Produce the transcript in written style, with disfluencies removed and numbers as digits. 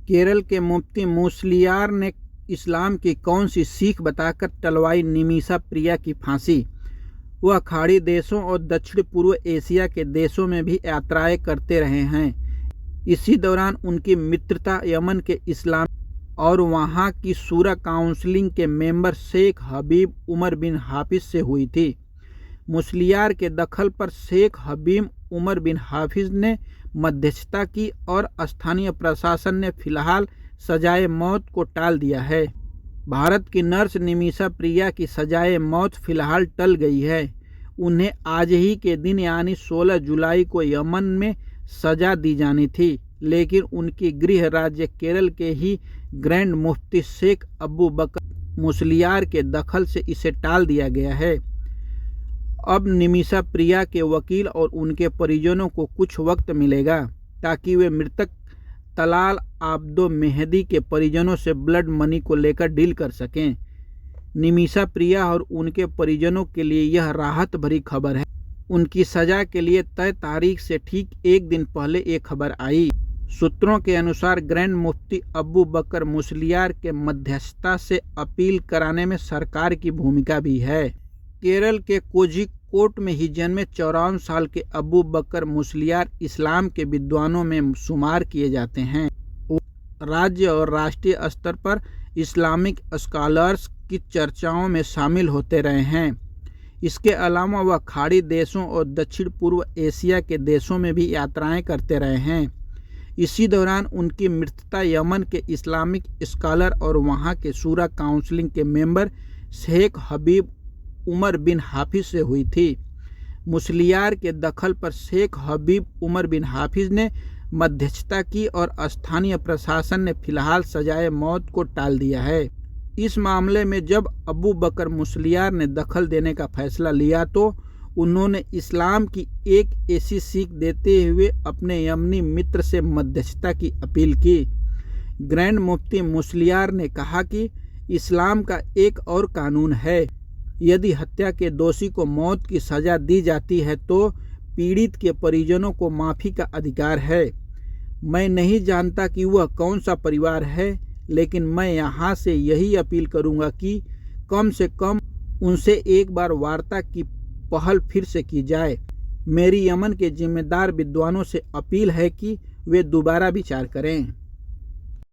केरल के मुफ्ती मुस्लियार ने इस्लाम की कौन सी सीख बताकर टलवाई निमिषा प्रिया की फांसी। वह खाड़ी देशों और दक्षिण पूर्व एशिया के देशों में भी यात्राएं करते रहे हैं। इसी दौरान उनकी मित्रता यमन के इस्लाम और वहां की शूरा काउंसिल के मेंबर शेख हबीब उमर बिन हाफिज से हुई थी। मुस्लियार के दखल पर शेख हबीब उमर बिन हाफिज ने मध्यस्थता की और स्थानीय प्रशासन ने फिलहाल सजाए मौत को टाल दिया है। भारत की नर्स निमिषा प्रिया की सजाए मौत फिलहाल टल गई है। उन्हें आज ही के दिन यानी 16 जुलाई को यमन में सजा दी जानी थी, लेकिन उनकी गृह राज्य केरल के ही ग्रैंड मुफ्ती शेख अबू बकर मुस्लियार के दखल से इसे टाल दिया गया है। अब निमिषा प्रिया के वकील और उनके परिजनों को कुछ वक्त मिलेगा ताकि वे मृतक तलाल आब्दो मेहदी के परिजनों से ब्लड मनी को लेकर डील कर सकें। निमिषा प्रिया और उनके परिजनों के लिए यह राहत भरी खबर है। उनकी सजा के लिए तय तारीख से ठीक एक दिन पहले एक खबर आई। सूत्रों के अनुसार ग्रैंड मुफ्ती अबू बकर मुस्लियार के मध्यस्थता से अपील कराने में सरकार की भूमिका भी है। केरल के कोझिकोड में ही जन्मे 54 साल के अबू बकर मुस्लियार इस्लाम के विद्वानों में शुमार किए जाते हैं। राज्य और राष्ट्रीय स्तर पर इस्लामिक स्कॉलर्स की चर्चाओं में शामिल होते रहे हैं। इसके अलावा वह खाड़ी देशों और दक्षिण पूर्व एशिया के देशों में भी यात्राएं करते रहे हैं। इसी दौरान उनकी मृत्यु यमन के इस्लामिक स्कॉलर और वहां के शूरा काउंसिल के मेंबर शेख हबीब उमर बिन हाफिज से हुई थी। मुस्लियार के दखल पर शेख हबीब उमर बिन हाफिज ने मध्यस्थता की और स्थानीय प्रशासन ने फिलहाल सजाए मौत को टाल दिया है। इस मामले में जब अबू बकर मुस्लियार ने दखल देने का फैसला लिया तो उन्होंने इस्लाम की एक ऐसी सीख देते हुए अपने यमनी मित्र से मध्यस्थता की अपील की। ग्रैंड मुफ्ती मुस्लियार ने कहा कि इस्लाम का एक और कानून है, यदि हत्या के दोषी को मौत की सजा दी जाती है तो पीड़ित के परिजनों को माफ़ी का अधिकार है। मैं नहीं जानता कि वह कौन सा परिवार है, लेकिन मैं यहाँ से यही अपील करूँगा कि कम से कम उनसे एक बार वार्ता की पहल फिर से की जाए। मेरी यमन के जिम्मेदार विद्वानों से अपील है कि वे दोबारा विचार करें।